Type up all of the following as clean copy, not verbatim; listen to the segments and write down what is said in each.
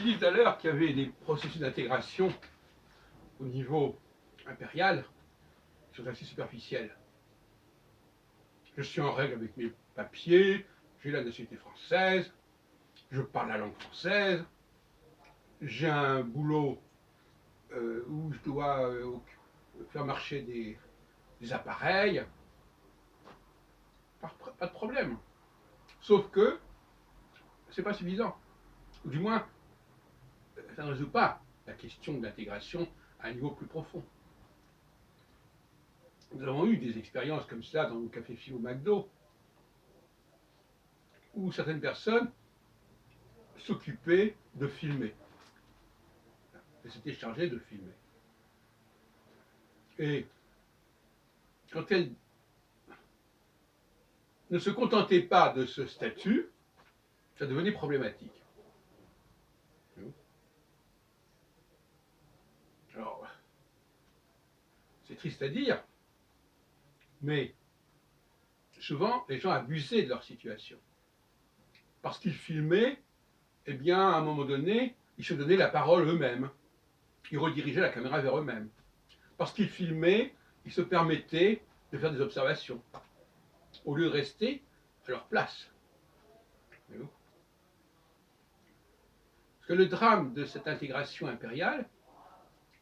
suis dit tout à l'heure qu'il y avait des processus d'intégration au niveau impérial qui sont assez superficiels. Je suis en règle avec mes papiers, j'ai la nationalité française, je parle la langue française, j'ai un boulot où je dois faire marcher des appareils, pas de problème. Sauf que c'est pas suffisant. Ou du moins, ça ne résout pas la question de l'intégration à un niveau plus profond. Nous avons eu des expériences comme ça dans le café Philo McDo, où certaines personnes s'occupaient de filmer. Elles s'étaient chargées de filmer. Et quand elles ne se contentaient pas de ce statut, ça devenait problématique. Alors, c'est triste à dire, mais souvent, les gens abusaient de leur situation. Parce qu'ils filmaient, eh bien, à un moment donné, ils se donnaient la parole eux-mêmes. Ils redirigeaient la caméra vers eux-mêmes. Parce qu'ils filmaient, ils se permettaient de faire des observations, au lieu de rester à leur place. Parce que le drame de cette intégration impériale,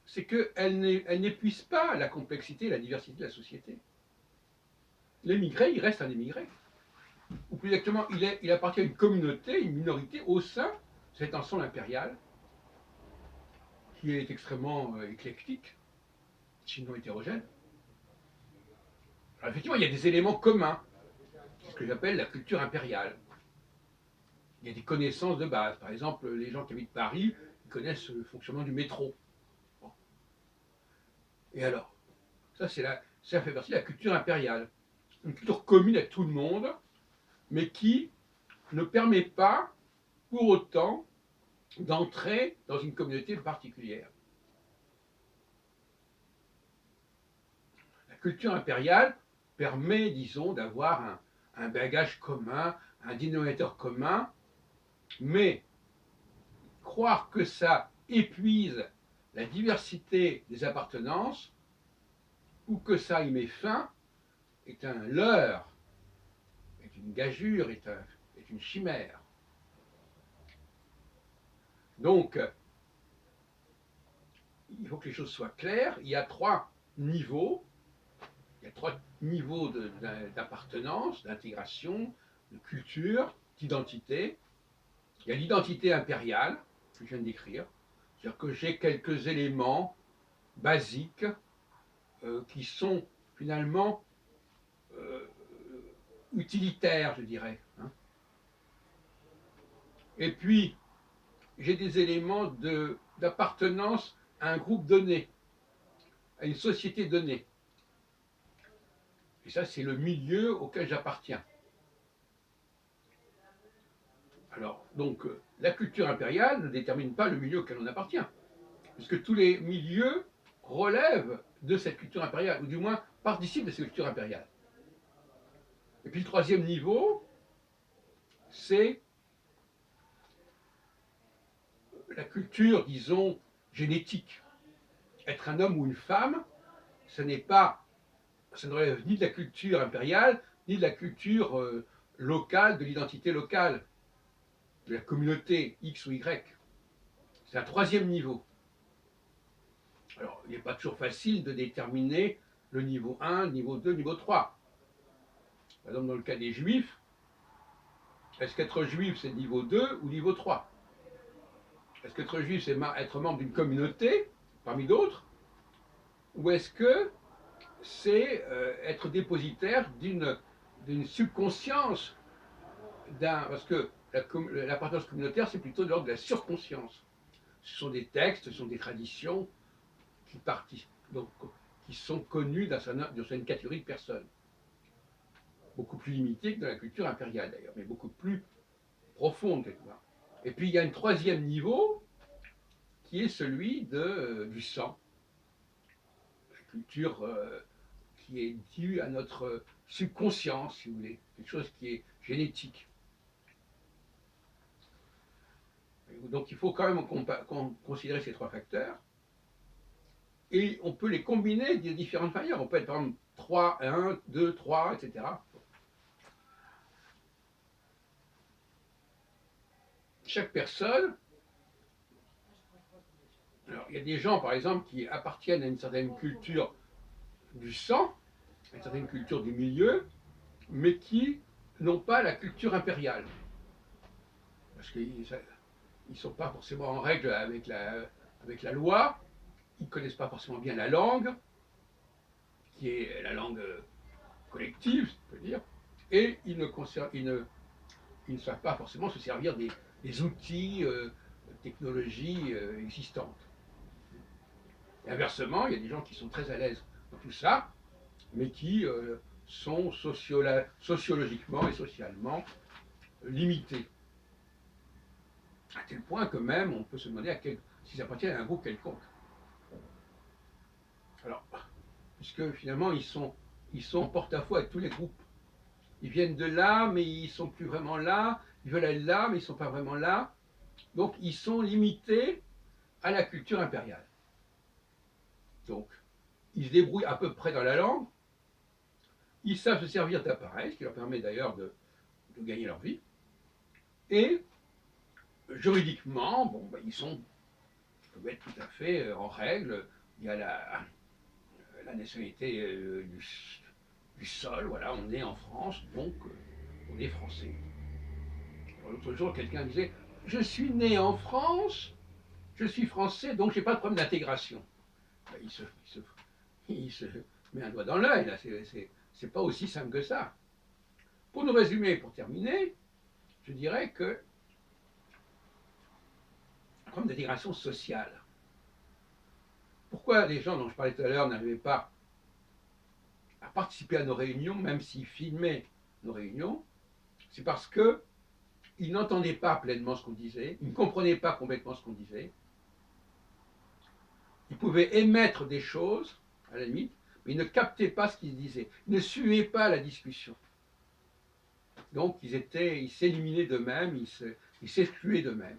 c'est qu'elle n'épuise pas la complexité et la diversité de la société. L'émigré, il reste un émigré. Ou plus exactement, il appartient à une communauté, une minorité au sein de cet ensemble impérial qui est extrêmement éclectique, sinon hétérogène. Alors effectivement, il y a des éléments communs, c'est ce que j'appelle la culture impériale. Il y a des connaissances de base. Par exemple, les gens qui habitent Paris, ils connaissent le fonctionnement du métro. Bon. Et alors, ça fait partie de la culture impériale. Une culture commune à tout le monde, mais qui ne permet pas, pour autant, d'entrer dans une communauté particulière. La culture impériale permet, disons, d'avoir un bagage commun, un dénominateur commun, mais croire que ça épuise la diversité des appartenances ou que ça y met fin est un leurre, est une gageure, est une chimère. Donc, il faut que les choses soient claires. Il y a trois niveaux. Il y a trois niveaux d'appartenance, d'intégration, de culture, d'identité. Il y a l'identité impériale, que je viens de décrire. C'est-à-dire que j'ai quelques éléments basiques qui sont finalement utilitaires, je dirais. Hein. Et puis, j'ai des éléments d'appartenance à un groupe donné, à une société donnée. Et ça, c'est le milieu auquel j'appartiens. Alors, donc, la culture impériale ne détermine pas le milieu auquel on appartient, puisque tous les milieux relèvent de cette culture impériale, ou du moins participent de cette culture impériale. Et puis le troisième niveau, c'est la culture, disons, génétique. Être un homme ou une femme, ça ne relève ni de la culture impériale, ni de la culture locale, de l'identité locale, de la communauté X ou Y. C'est un troisième niveau. Alors, il n'est pas toujours facile de déterminer le niveau 1, le niveau 2, le niveau 3. Par exemple, dans le cas des juifs, est-ce qu'être juif, c'est niveau 2 ou niveau 3? Est-ce qu'être juif, c'est être membre d'une communauté, parmi d'autres? Ou est-ce que c'est être dépositaire d'une subconscience, parce que l'appartenance communautaire, c'est plutôt de l'ordre de la surconscience. Ce sont des textes, ce sont des traditions qui sont connues dans une catégorie de personnes. Beaucoup plus limitée que dans la culture impériale d'ailleurs, mais beaucoup plus profonde quelque part. Et puis il y a un troisième niveau qui est celui du sang. La culture qui est due à notre subconscience, si vous voulez, quelque chose qui est génétique. Donc il faut quand même considérer ces trois facteurs. Et on peut les combiner de différentes manières. On peut être par exemple 3, 1, 2, 3, etc. Chaque personne, alors il y a des gens par exemple qui appartiennent à une certaine culture du sang, à une certaine culture du milieu, mais qui n'ont pas la culture impériale. Parce qu'ils ne sont pas forcément en règle avec la loi, ils ne connaissent pas forcément bien la langue, qui est la langue collective, si on peut dire, et ils ne savent pas forcément se servir des outils, technologies existantes. Et inversement, il y a des gens qui sont très à l'aise dans tout ça, mais qui sont sociologiquement et socialement limités. À tel point que même on peut se demander s'ils appartiennent à un groupe quelconque. Alors, puisque finalement ils sont porte-à-faux avec tous les groupes. Ils viennent de là, mais ils ne sont plus vraiment là. Ils veulent aller là, mais ils ne sont pas vraiment là. Donc ils sont limités à la culture impériale. Donc, ils se débrouillent à peu près dans la langue. Ils savent se servir d'appareils, ce qui leur permet d'ailleurs de gagner leur vie. Et juridiquement, bon, ben, ils peuvent être tout à fait en règle. Il y a la nationalité du sol, voilà, on est en France, donc on est français. L'autre jour, quelqu'un disait, je suis né en France, je suis français, donc j'ai pas de problème d'intégration. Ben, il se met un doigt dans l'œil, là, c'est pas aussi simple que ça. Pour nous résumer, pour terminer, je dirais que un problème d'intégration sociale. Pourquoi les gens dont je parlais tout à l'heure n'arrivaient pas à participer à nos réunions, même s'ils filmaient nos réunions? C'est parce qu'ils n'entendaient pas pleinement ce qu'on disait, ils ne comprenaient pas complètement ce qu'on disait. Ils pouvaient émettre des choses, à la limite, mais ils ne captaient pas ce qu'ils disaient. Ils ne suivaient pas la discussion. Donc ils s'éliminaient d'eux-mêmes, ils s'excluaient d'eux-mêmes.